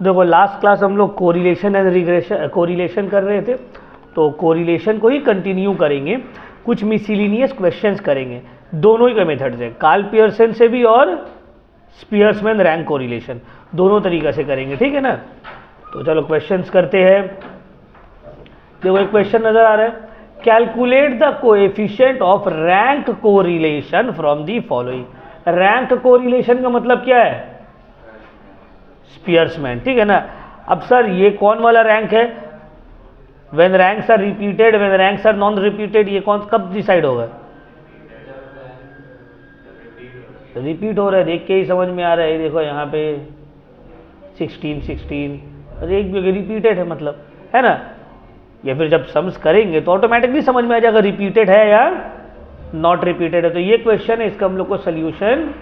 देखो last class हम लोग कोरिलेशन एंड रिग्रेशन कोरिलेशन कर रहे थे, तो कोरिलेशन को ही कंटिन्यू करेंगे, कुछ मिसलिनियस क्वेश्चंस करेंगे, दोनों ही का मेथड है, कार्ल पियर्सन से भी और स्पियर्समैन रैंक कोरिलेशन, दोनों तरीक़े से करेंगे, ठीक है ना। तो चलो क्वेश्चंस करते हैं। देखो एक क्वेश्चन नजर आ रहा है, calculate the coefficient of rank correlation from the following. Rank correlation का मतलब क्या है? स्पियर्समैन, ठीक है ना। अब सर ये कौन वाला रैंक है? When ranks are repeated, when ranks are non repeated, ये कौन कब डिसाइड होगा? रिपीट हो रहा है, देख के ही समझ में आ रहा है। देखो यहाँ पे 16 16 और एक भी रिपीटेड है, मतलब है ना। या फिर जब सम्स करेंगे तो ऑटोमेटिकली समझ में आ जाएगा रिपीटेड है या नॉट रिपीटेड है। तो ये क्वेश्चन है, इसका हम लोग को सोल्यूशन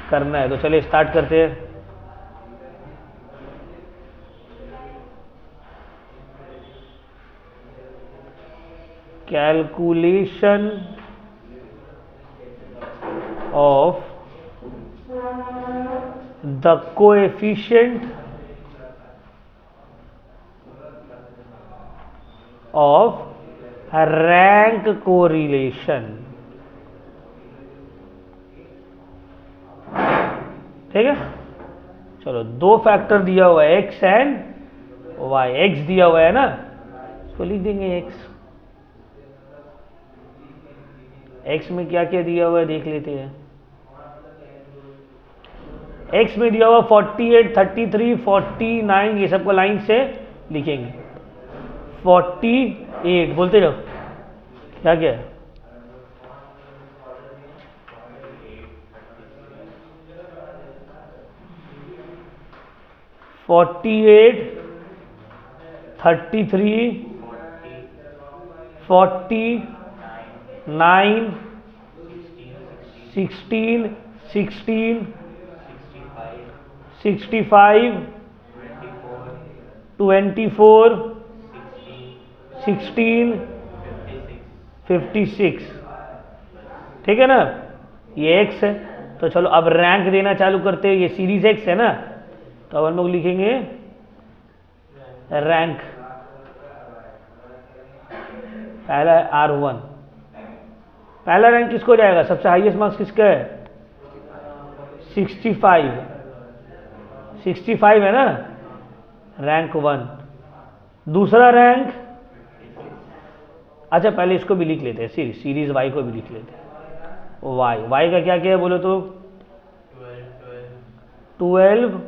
करना है। तो चलिए स्टार्ट करते हैं। Calculation of the coefficient of rank correlation, ठीक है। चलो दो फैक्टर दिया हुआ है, एक्स एंड वाई। एक्स दिया हुआ है ना, इसको लिख देंगे एक्स। एक्स में क्या क्या दिया हुआ है देख लेते हैं। एक्स में दिया हुआ 48, 33, 49, ये सबको लाइन से लिखेंगे। 48 बोलते जाओ, क्या क्या है? फोर्टी एट, 33, 49, 16, 65, 24, 16, 56, ठीक है ना। ये एक्स है। तो चलो अब रैंक देना चालू करते हैं। ये सीरीज एक्स है ना, तो अब हम लोग लिखेंगे रैंक। पहला है R1। पहला रैंक किसको जाएगा? सबसे हाईएस्ट मार्क्स किसका है? 65। 65 है ना, रैंक 1। दूसरा रैंक, अच्छा पहले इसको भी लिख लेते हैं, सीरीज वाई को भी लिख लेते हैं। वाई का क्या क्या है बोलो तो? 12,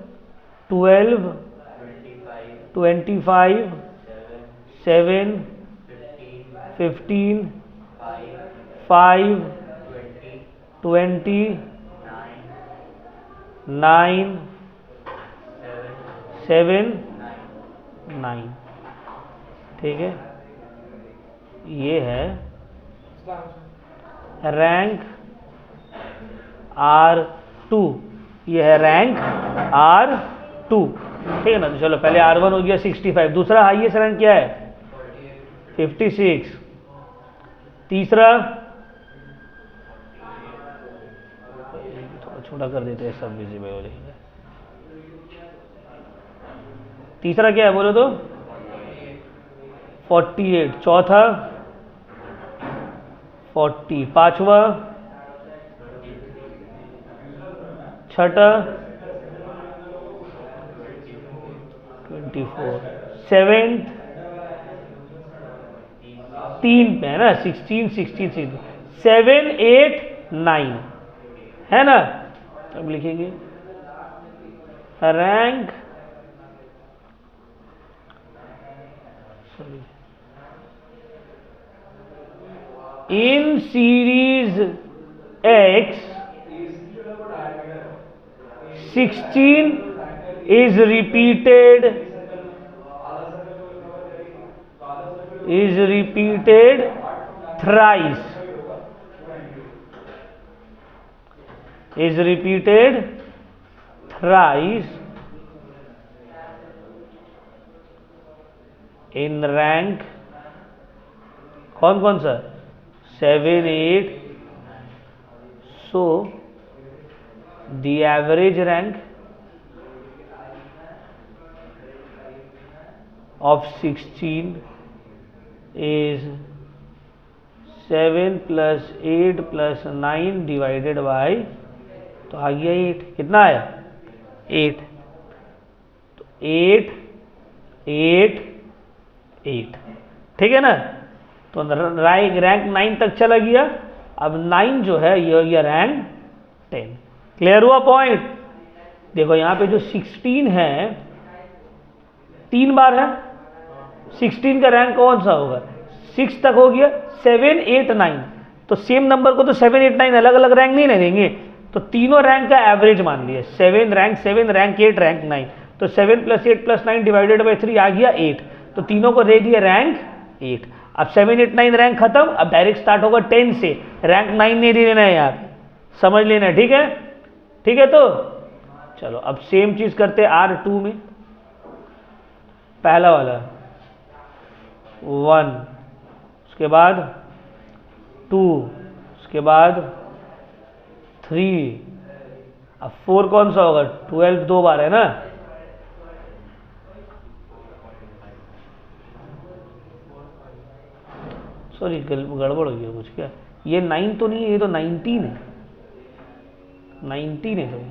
12, 25, 7, 15, 5, 20, 9, 7, 9, ठीक है। ये है रैंक R2, ये है रैंक R2, ठीक है ना। तो चलो पहले R1 हो गया 65। दूसरा हाईएस्ट रैंक क्या है? 56। तीसरा, थोड़ा छोटा कर देते हैं, सब विजिबल हो जाएगा। तीसरा क्या है बोलो तो? 48। चौथा 40। पांचवा, छठा 24। सेवेंथ 3 पे है ना, 16, 16, 7, 8, 9 है ना। अब लिखेंगे rank in series X 16 is repeated thrice, is repeated thrice in rank कौन कौन सा? 7, 8. So the average rank of 16 is 7 plus 8 plus 9 divided by, तो आ गया 8, कितना आया 8, तो 8 8 8, ठीक है ना। तो रैंक 9 तक चला गया। अब 9 जो है ये रैंक 10। क्लियर हुआ पॉइंट। देखो यहां पे जो 16 है 3 बार है, 16 का रैंक कौन सा होगा, 6 तक हो गया, 7 8 9, तो सेम नंबर को तो 7 8 9 अलग अलग रैंक नहीं देंगे, तो तीनों रैंक का एवरेज मान लिया, 7 रैंक 7 रैंक 8 रैंक 9, तो 7 प्लस 8 प्लस 9 डिवाइडेड बाई 3 आ गया 8, तो तीनों को दे दिया रैंक 8। अब 7 8 9 रैंक खत्म, अब डायरेक्ट स्टार्ट होगा 10 से, रैंक 9 नहीं दे देना है यार, समझ लेना, ठीक है, ठीक है। तो चलो अब सेम चीज करते R2 में। पहला वाला 1, उसके बाद 2, उसके बाद 3, अब 4 कौन सा होगा, 12 2 बार है ना, सॉरी गड़बड़ हो गया कुछ, क्या ये 9 तो नहीं है, ये तो 19 है, 19 है तो ये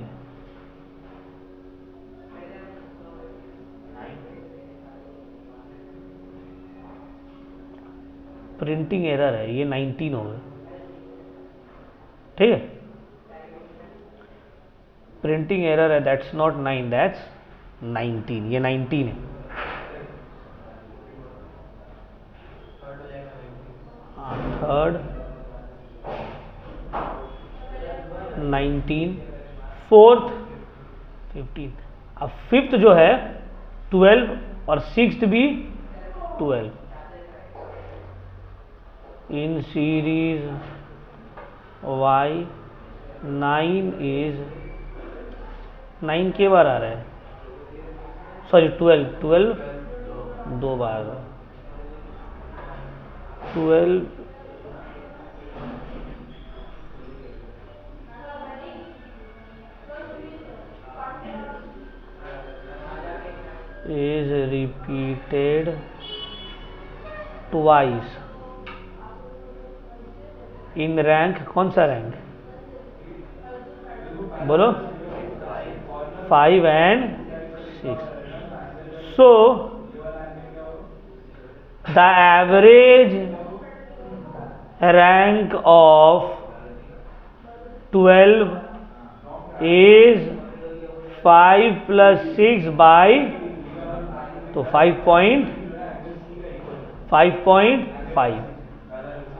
प्रिंटिंग एरर है, ये 19 होगा, ठीक है, प्रिंटिंग एरर है, दैट्स नॉट 9 दैट्स 19, ये 19 है। थर्ड 19, फोर्थ 15, अब फिफ्थ जो है 12 और सिक्स्थ भी 12। इन सीरीज y 9 इज 9 के बार आ रहा है, sorry 12 2 bar, 12 is repeated twice in rank, कौन सा रैंक बोलो, 5 and 6, so the average rank of 12 is 5 plus 6 by, तो 5.5,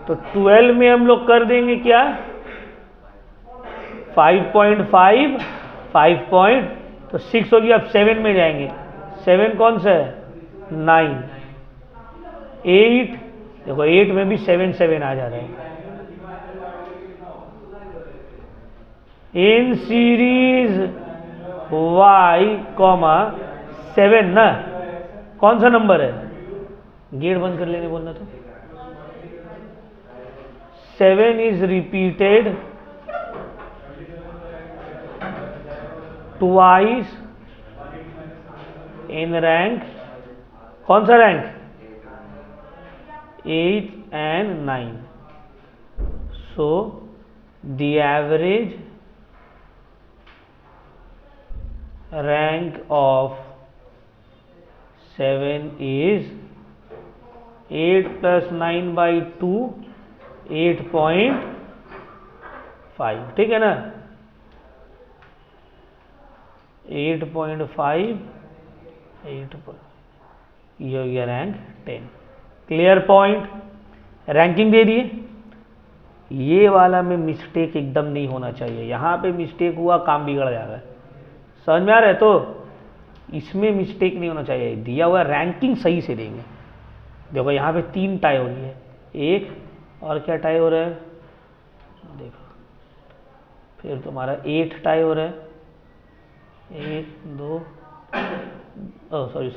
तो 12 में हम लोग कर देंगे क्या, 5.5 5 तो 6 होगी, अब 7 में जाएंगे, 7 कौन सा है 9, 8, देखो 8 में भी 7 7 आ जा रहा है। इन सीरीज y, 7 ना, कौन सा नंबर है, गेट बंद कर लेने बोलना तो, 7 is repeated twice in rank, कौन सा rank 8 and 9, so the average rank of 7 is 8 plus 9 by 2 8.5, ठीक है ना, 8.5 ये रैंक 10। क्लियर पॉइंट, रैंकिंग दे दिए। ये वाला में मिस्टेक एकदम नहीं होना चाहिए, यहाँ पे मिस्टेक हुआ काम बिगड़ जाएगा, समझ में आ रहा है। तो इसमें मिस्टेक नहीं होना चाहिए, दिया हुआ रैंकिंग सही से देंगे। देखो यहाँ पे 3 टाई हो रही है, एक और क्या टाई हो रहा है, देखो फिर तुम्हारा 8 टाई हो रहा है, 1 2, सॉरी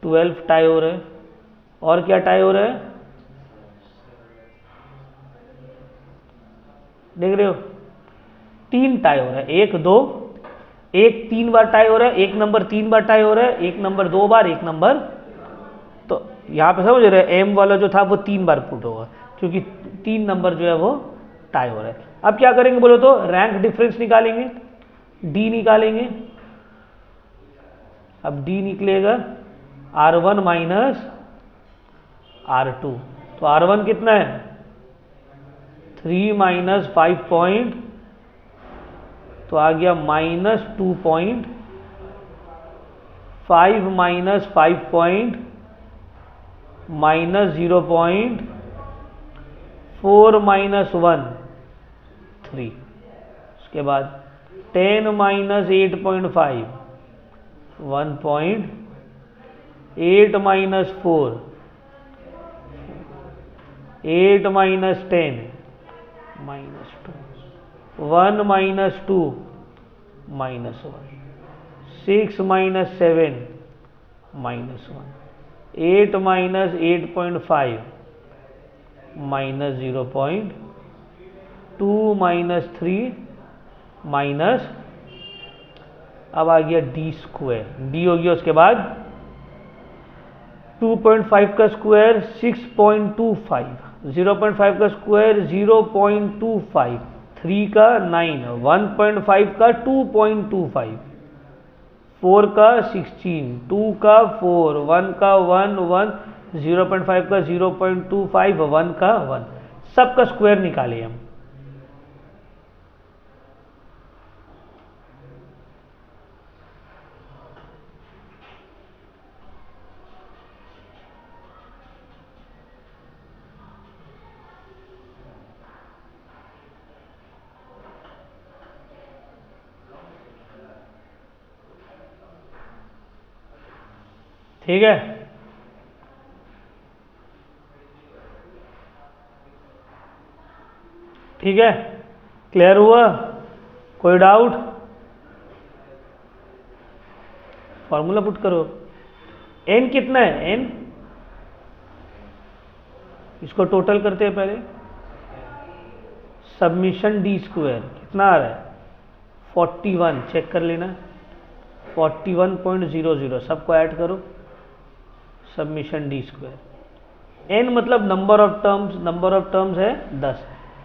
12 टाई हो रहा है, और क्या टाई हो रहा है, देख रहे हो, 3 टाई हो रहा है, 1 2, एक 3 बार टाई हो रहा है, एक नंबर 3 बार टाई हो रहा है, एक नंबर 2 बार, एक नंबर, तो यहाँ पे समझ रहे एम वाला जो था वो 3 बार पुट होगा क्योंकि 3 नंबर जो है वो टाई हो रहा है। अब क्या करेंगे बोलो तो, रैंक डिफरेंस निकालेंगे, डी निकालेंगे। अब डी निकलेगा R1 माइनस R2, तो R1 कितना है 3 माइनस 5 पॉइंट, तो आ गया minus 2 point, 5 minus 5 point minus 0 point, 4 minus 1 3, उसके बाद 10 minus 8.5 1 point, 8 minus 4, 8 minus 10 minus 2, 1 minus 2 minus 1, 6 minus 7 minus 1, 8 minus 8.5 minus 0.2 minus 3 minus, अब आ गया डी स्क्वायर, डी हो गया उसके बाद 2.5 का स्क्वायर 6.25, 0.5 का स्क्वायर 0.25, 3 का 9, 1.5 का 2.25, 4 का 16, 2 का 4, 1 का 1, 1, 0.5 का 0.25, 1 का 1, सब का स्क्वायर निकाले हम। ठीक है, ठीक है, क्लियर हुआ, कोई डाउट? फॉर्मूला पुट करो। n कितना है, n इसको टोटल करते हैं पहले, सबमिशन डी स्क्वायर कितना आ रहा है 41, चेक कर लेना 41.00, सबको ऐड करो, सबमिशन डी स्क्वायर, n मतलब नंबर ऑफ टर्म्स है 10,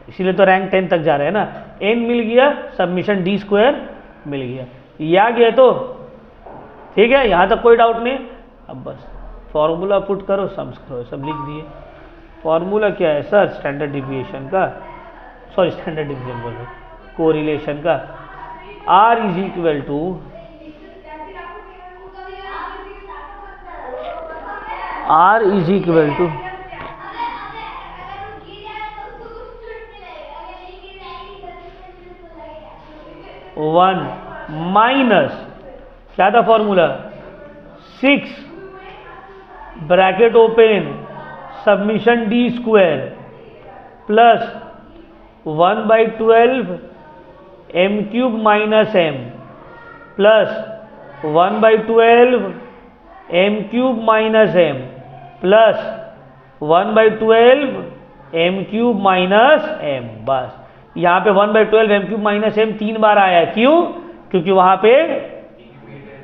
इसीलिए तो रैंक 10 तक जा रहे हैं ना, n मिल गया, सबमिशन डी स्क्वायर मिल गया, ये आ गया तो ठीक है, यहां तक कोई डाउट नहीं। अब बस फॉर्मूला पुट करो, सम्स करो, सब लिख दिए। फॉर्मूला क्या है सर, स्टैंडर्ड डिविएशन का, सॉरी स्टैंडर्ड डिवीजन बोल रहे, कोरिलेशन का, R is equal to R is equal to 1 minus क्या था formula 6 bracket open submission D square plus 1/12 m cube minus m plus 1/12 m cube minus m plus 1/12 m cube minus m। बस यहाँ पे 1/12 m cube minus m 3 बार आया, क्यों? क्योंकि वहां पे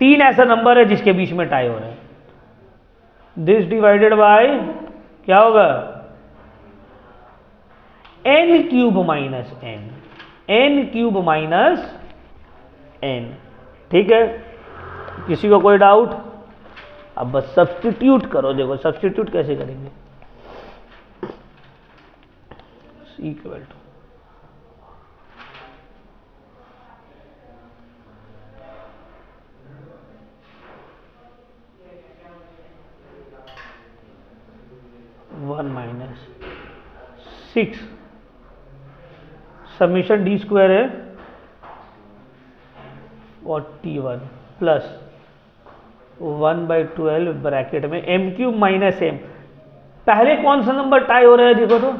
3 ऐसा नंबर है जिसके बीच में टाई हो रहा है। दिस डिवाइडेड बाय क्या होगा n cube minus n cube minus n। ठीक है, किसी को कोई डाउट? अब बस सब्स्टिट्यूट करो, देखो सब्स्टिट्यूट कैसे करेंगे, equal to one minus 6 submission D square है 41 प्लस 1/12 ब्रैकेट में m क्यूब माइनस m। पहले कौन सा नंबर टाई हो रहा है देखो तो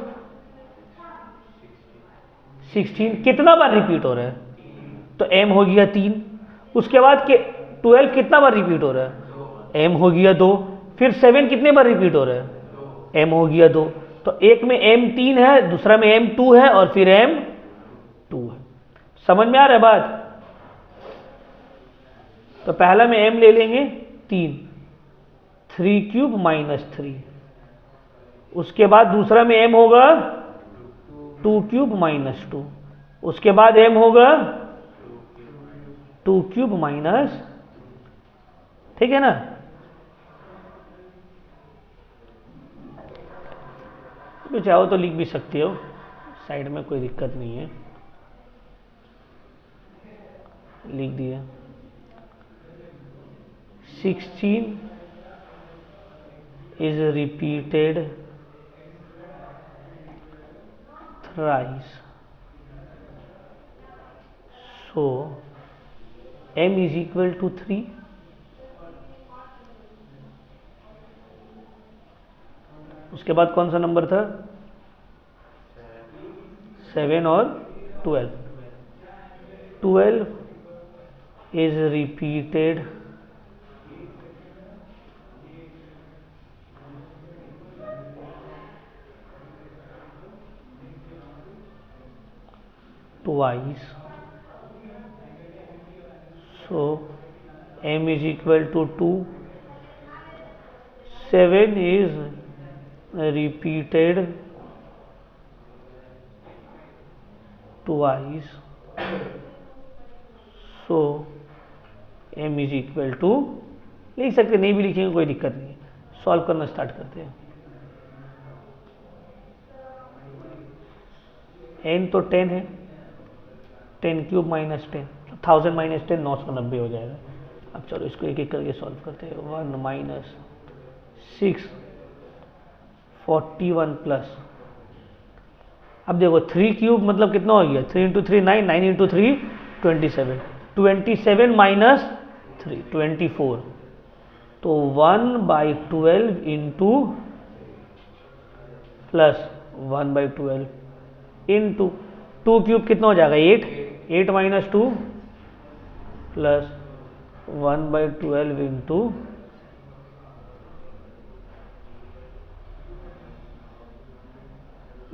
16, कितना बार रिपीट हो रहा है तो m हो गया 3, उसके बाद के 12 कितना बार रिपीट हो रहा है m हो गया 2, फिर 7 कितने बार रिपीट हो रहा है m हो गया 2, तो एक में m 3 है, दूसरा में m 2 है और फिर m समझ में आ रहा है बात? तो पहला में m ले लेंगे 3, 3 क्यूब माइनस 3। उसके बाद दूसरा में m होगा 2 क्यूब माइनस 2। उसके बाद m होगा 2 क्यूब माइनस, ठीक है ना? तो चाहो तो लिख भी सकते हो साइड में, कोई दिक्कत नहीं है, लिख दिया। 16 is repeated thrice, so m is equal to 3। उसके बाद कौन सा नंबर था? 7 और 12। 12 is repeated twice, so m is equal to 2। 7 is repeated twice, so m is equal to, लिख सकते, नहीं भी लिखेंगे कोई दिक्कत नहीं। सॉल्व करना स्टार्ट करते हैं। n तो 10 है, 10 क्यूब माइनस 10, 1000 माइनस 10 990 हो जाएगा। अब चलो इसको एक एक करके सॉल्व करते हैं। 1 माइनस 6 41 प्लस, अब देखो 3 क्यूब मतलब कितना हो गया? 3 इंटू 3 9, 9 इंटू 3 27, 27 माइनस 3 24, तो 1/12 इंटू प्लस 1/12 इंटू 2 क्यूब कितना हो जाएगा? 8, 8 माइनस 2 प्लस 1/12 इंटू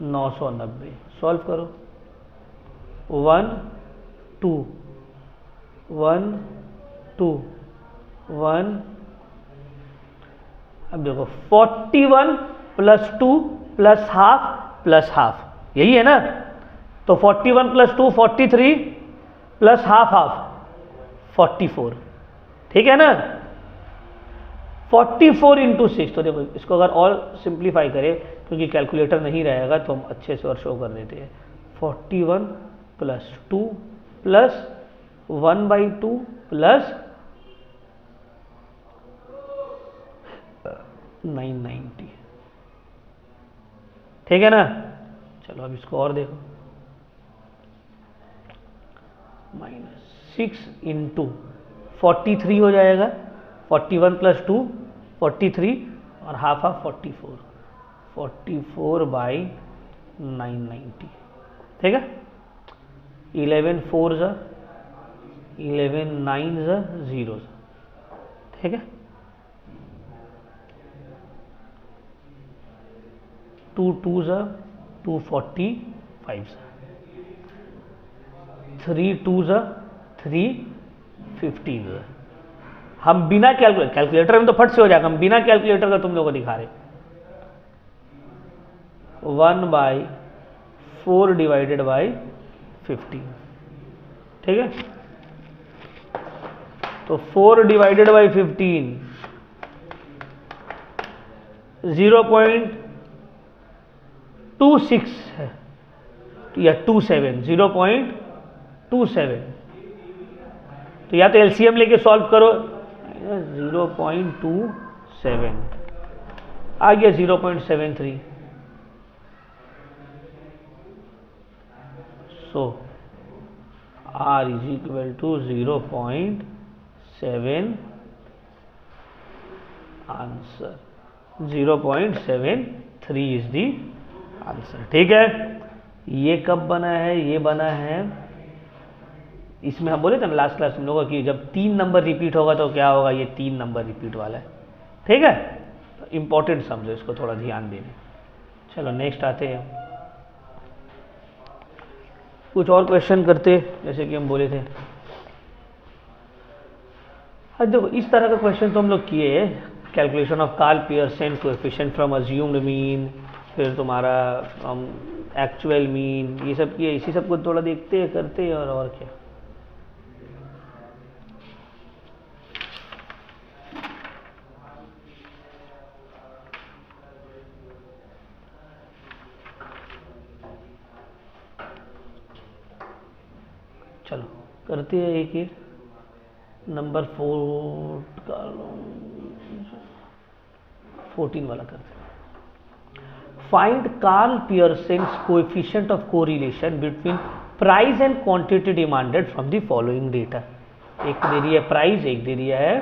990। सॉल्व करो। 1 2 1 2 1, अब देखो 41 plus 2 plus half plus half, यही है ना? तो 41 प्लस 2 43 प्लस हाफ हाफ 44, ठीक है ना? 44 इंटू 6, तो देखो इसको अगर और सिंप्लीफाई करें, क्योंकि कैलकुलेटर नहीं रहेगा तो हम अच्छे से और शो कर देते हैं। 41 प्लस 2 प्लस 1/2 प्लस 990, ठीक है ना? चलो अब इसको और देखो। -6 इंटू 43 हो जाएगा, 41 प्लस 2 43 और हाफ हाफ 44, 44/990, ठीक है? 11 4 जा 11 9 जा 0, ठीक है? 2 2 जा 245 जा, 3 2 जा 315 जा। हम बिना कैलकुलेटर में तो फट से हो जाएगा, हम बिना कैलकुलेटर का तुम लोगों को दिखा रहे। 1/4 डिवाइडेड बाई 15, ठीक है? तो 4 डिवाइडेड बाई 15 0.26 है, या 27 0.27, तो या तो एलसीएम लेके सॉल्व करो। 0.27 आ गया 0.73, so r is equal to 0.7, answer 0.73 is the answer, ठीक है? ये कब बना है? ये बना है, इसमें हम बोले थे ना लास्ट क्लास में लोगों की, जब 3 नंबर रिपीट होगा तो क्या होगा? ये 3 नंबर रिपीट वाला है, ठीक है? तो इंपॉर्टेंट समझो, इसको थोड़ा ध्यान देना। चलो नेक्स्ट आते हैं। कुछ और क्वेश्चन करते जैसे कि हम बोले थे। हाँ देखो इस तरह का क्वेश्चन तो हम लोग किए हैं, calculation of Karl Pearson coefficient from assumed mean, फिर तुम्हारा एक्चुअल मीन, ये सब किए। इसी सब को थोड़ा देखते हैं करते हैं और क्या। चलो करते हैं एक एक। नंबर 14 वाला करते हैं। Find Karl Pearson's coefficient of correlation between price and quantity demanded from the following data. एक दे रही है प्राइस, एक दे दिया है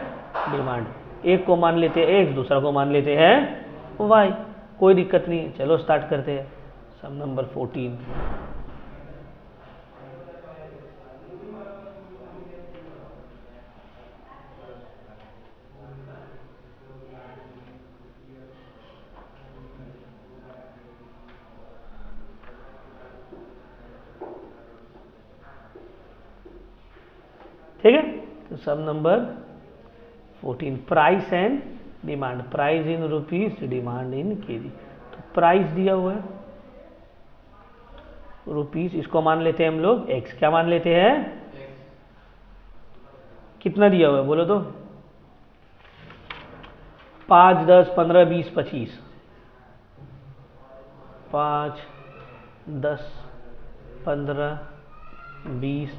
डिमांड। एक को मान लेते हैं एक्स, दूसरा को मान लेते हैं वाई, कोई दिक्कत नहीं है। चलो स्टार्ट करते हैं। Sum number 14। ठीक है, तो sum number 14 price and demand. Price in rupees, demand in KG. तो प्राइस दिया हुआ है रुपीज, इसको मान लेते हैं हम लोग एक्स। क्या मान लेते हैं? कितना दिया हुआ है बोलो तो? 5, 10, 15, 20, 25। 5, 10, 15, 20,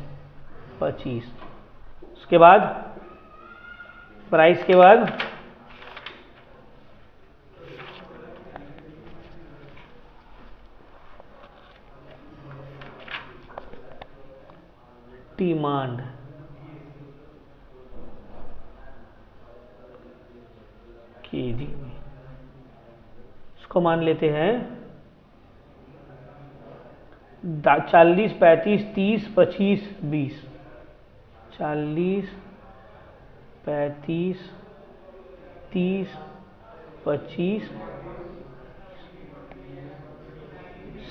25। उसके बाद प्राइस के बाद डिमांड। केजी में इसको मान लेते हैं 40, 35, 30, 25, 20। 40, 35, 30, 25।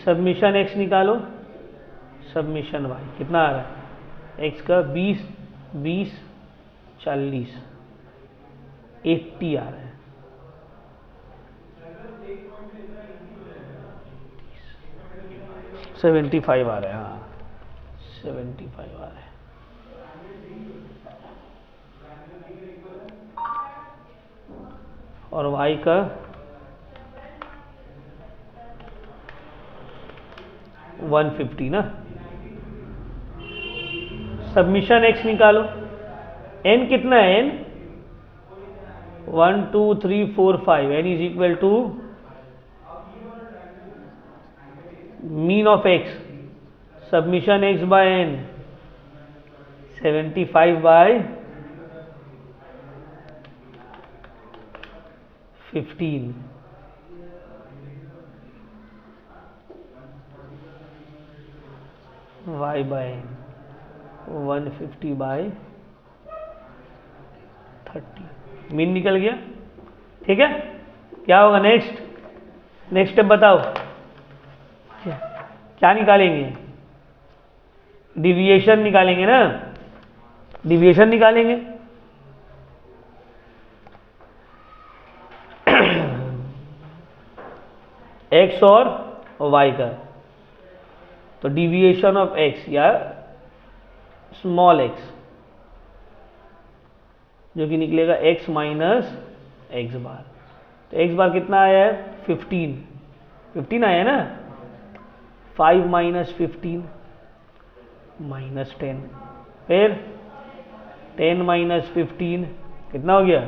सबमिशन एक्स निकालो, सबमिशन वाई कितना आ रहा है? एक्स का 20, 20, 40, 80 आ रहा है। 75 आ रहा है। हाँ 75 आ रहा है। और y का 150 ना। सबमिशन x निकालो। n कितना है? n 1 2 3 4 5। n is equal to mean of x, submission x by n 75 by 15। y by n 150 by 30। Mean निकल गया। ठीक है, क्या होगा नेक्स्ट? नेक्स्ट स्टेप बताओ, क्या निकालेंगे? डिविएशन निकालेंगे ना, डिविएशन निकालेंगे। एक्स और वाई का, तो डिविएशन ऑफ एक्स या स्मॉल एक्स जो कि निकलेगा x माइनस एक्स बार। तो एक्स बार कितना आया है? 15। 15 आया है ना। 5 माइनस 15 माइनस 10, फिर 10 माइनस 15 कितना हो गया?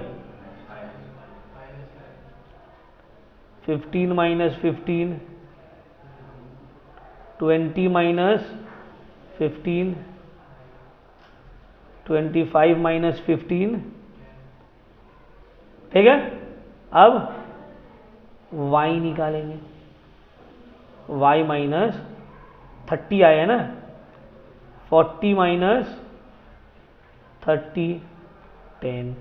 15 माइनस 15 20 माइनस 15 25 माइनस 15। ठीक है, अब y निकालेंगे। y माइनस 30 आया ना। 40 minus 30 10।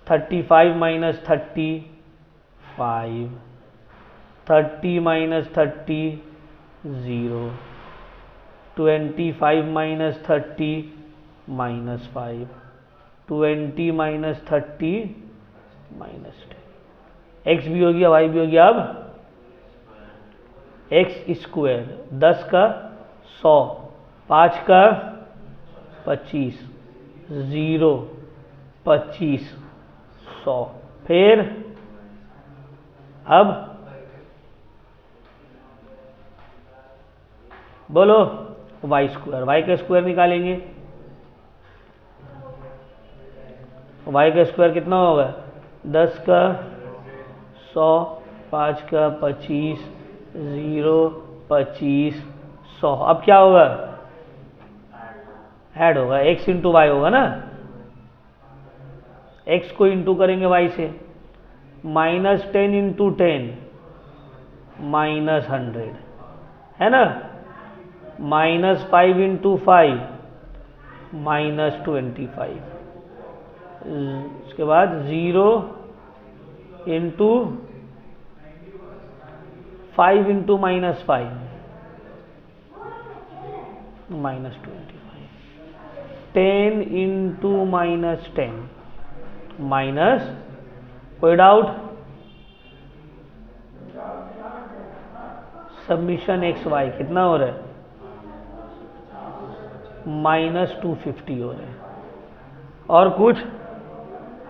35 minus 30 5। 30 minus 30 0। 25 minus 30 -5, 20 minus 30 -10। X भी हो गया, वाई भी हो गया। अब एक्स स्क्वायर 10 का 100, 5 का 25, 0, 25, 100। फिर अब बोलो वाई स्क्वायर, वाई का स्क्वायर निकालेंगे। वाई का स्क्वायर कितना होगा? 10 का 100, 5 का 25, 0, 25, 100। अब क्या होगा? ऐड होगा, x इंटू वाई होगा ना। x को इंटू करेंगे y से, -10 इंटू 10 -100 है ना। -5 इंटू 5 -25। उसके बाद 0 इंटू 5 इंटू -5 -25। 10 इंटू -10 माइनस, कोई डाउट? सबमिशन एक्स वाई कितना हो रहा है? -250 हो रहा है। और कुछ?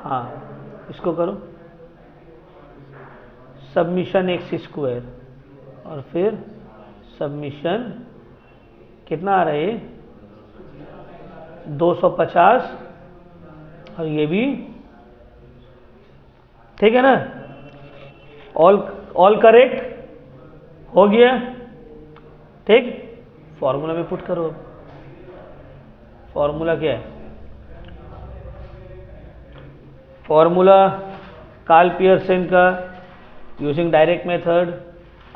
हाँ, इसको करो, सबमिशन एक्स स्क्वायर और फिर सबमिशन कितना आ रहा है? 250 और ये भी ठीक है ना। ऑल करेक्ट हो गया, ठीक। फॉर्मूला में पुट करो। फॉर्मूला क्या है? फॉर्मूला कार्ल पियर्सन का using direct method,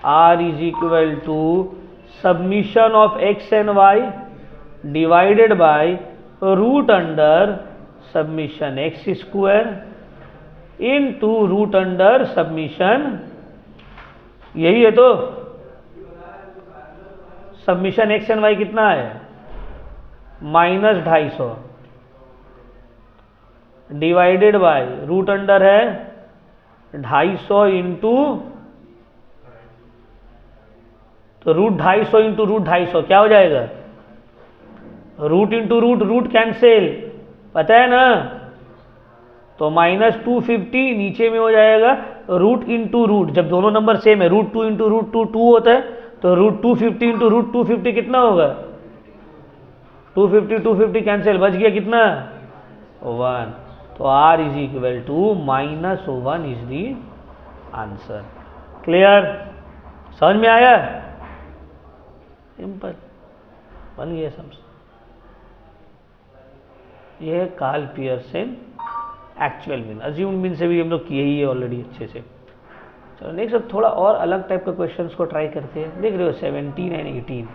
R is equal to submission of X and Y divided by root under submission X square into root under submission, यही है तो। सबमिशन एक्स एंड वाई कितना है? -250 divided by root under है 250 into, तो √250 into √250 क्या हो जाएगा? Root into root, root cancel, पता है ना। तो -250 नीचे में हो जाएगा रूट इंटू रूट, जब दोनों नंबर सेम है, √2 इंटू √2 2 होता है, तो √250 इंटू √250 कितना होगा? 250 कैंसिल, बच गया कितना? 1। तो R is equal to -1 is the answer. Clear? समझ में आया? सिंपल, बन गया समझ। यह है Karl Pearson actual mean. Assumed mean से भी हम लोग किए ही है ऑलरेडी अच्छे से। चलो नेक्स्ट अब थोड़ा और अलग टाइप का क्वेश्चंस को ट्राई करते हैं। देख रहे हो 17 एंड 18।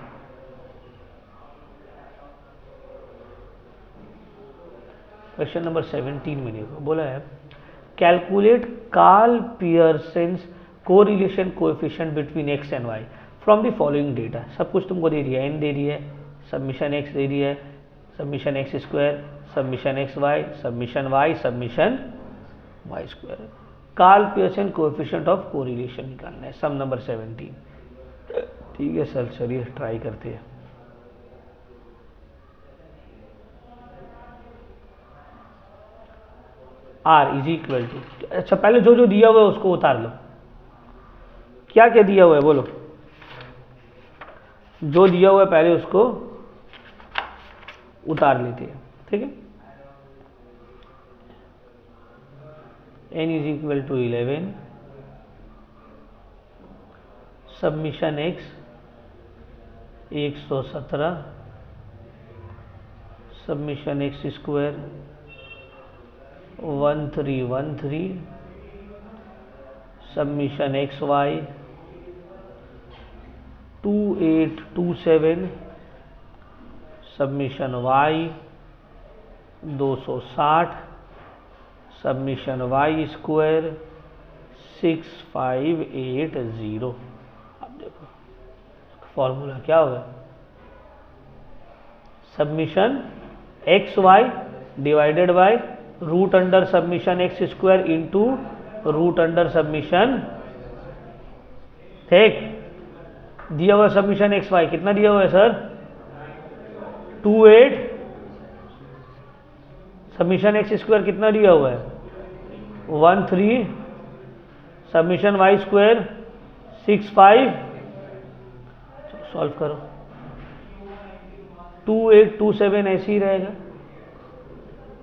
क्वेश्चन नंबर 17 में देखो, बोला है calculate Karl Pearson's correlation coefficient between X and Y from the following data. सब कुछ तुमको दे दिया, एन दे रही है, सबमिशन एक्स दे रही है, submission X square, submission X Y, submission Y, submission Y square. Karl Pearson coefficient of correlation निकालना है, सम नंबर 17। ठीक है सर, चलिए ट्राई करते हैं। R इज इक्वल टू, अच्छा पहले जो जो दिया हुआ है उसको उतार लो। क्या क्या दिया हुआ है बोलो? जो दिया हुआ है पहले उसको उतार लेते हैं, ठीक है। n is equal to 11, submission x 117, submission X square 1313, submission X Y 2827, submission Y 260, submission Y square 6580। अब देखो फॉर्मूला क्या होगा? Submission X Y divided by root under submission X square into root under submission, ठीक। दिया हुआ submission X Y कितना दिया हुआ है सर? 28। सबमिशन एक्स स्क्वायर कितना दिया हुआ है? 13। Submission Y square 65। सॉल्व करो। 2827 ऐसे ही रहेगा।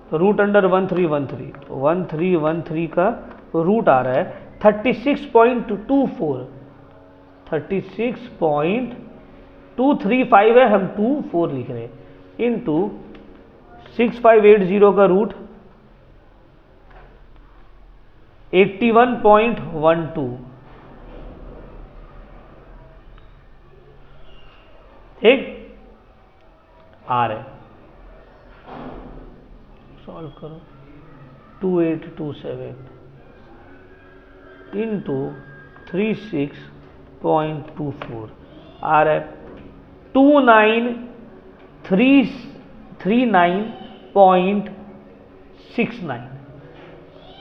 तो रूट अंडर 1313, 1313 का रूट आ रहा है 36.24, 36.235 है, हम 24 लिख रहे हैं, इंटू 6580 का रूट 81.12, ठीक। आ रहे सॉल्व करो। 2827 इंटू 36.24 आ रहा है 2939.69,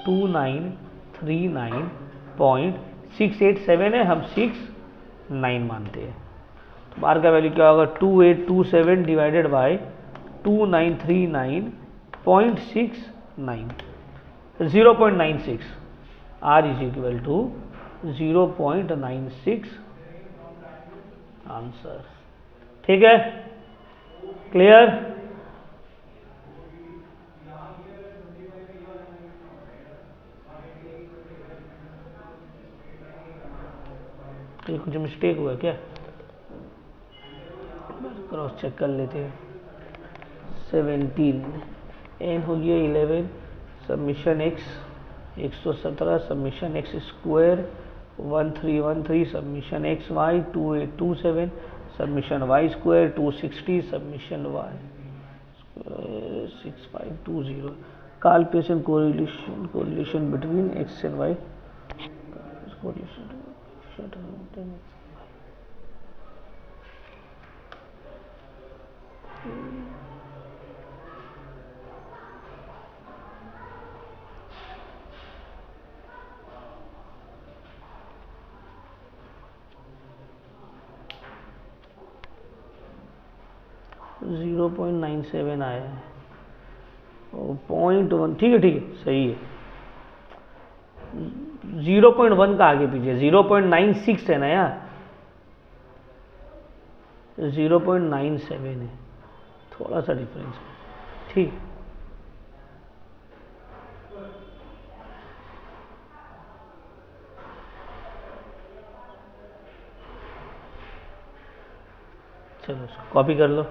2939.687 है, हम 69 मानते हैं। तो बार का वैल्यू क्या होगा? 2827 divided by 2939.69, 0.96, R is equal to 0.96 answer, ठीक है। क्लियर? तो कुछ मिस्टेक हुआ क्या? क्रॉस चेक कर लेते हैं। 17 एन हो गया 11, submission X 117, submission X square 1313, submission X Y 2827, submission Y square 260, submission Y 6520। Karl Pearson correlation between X and Y, correlation 0.97 आया है, 0.1, ठीक है ठीक है, सही है। 0.1 का आगे पीछे 0.96 है ना यार, 0.97 है, थोड़ा सा डिफरेंस है, ठीक। चलो कॉपी कर लो।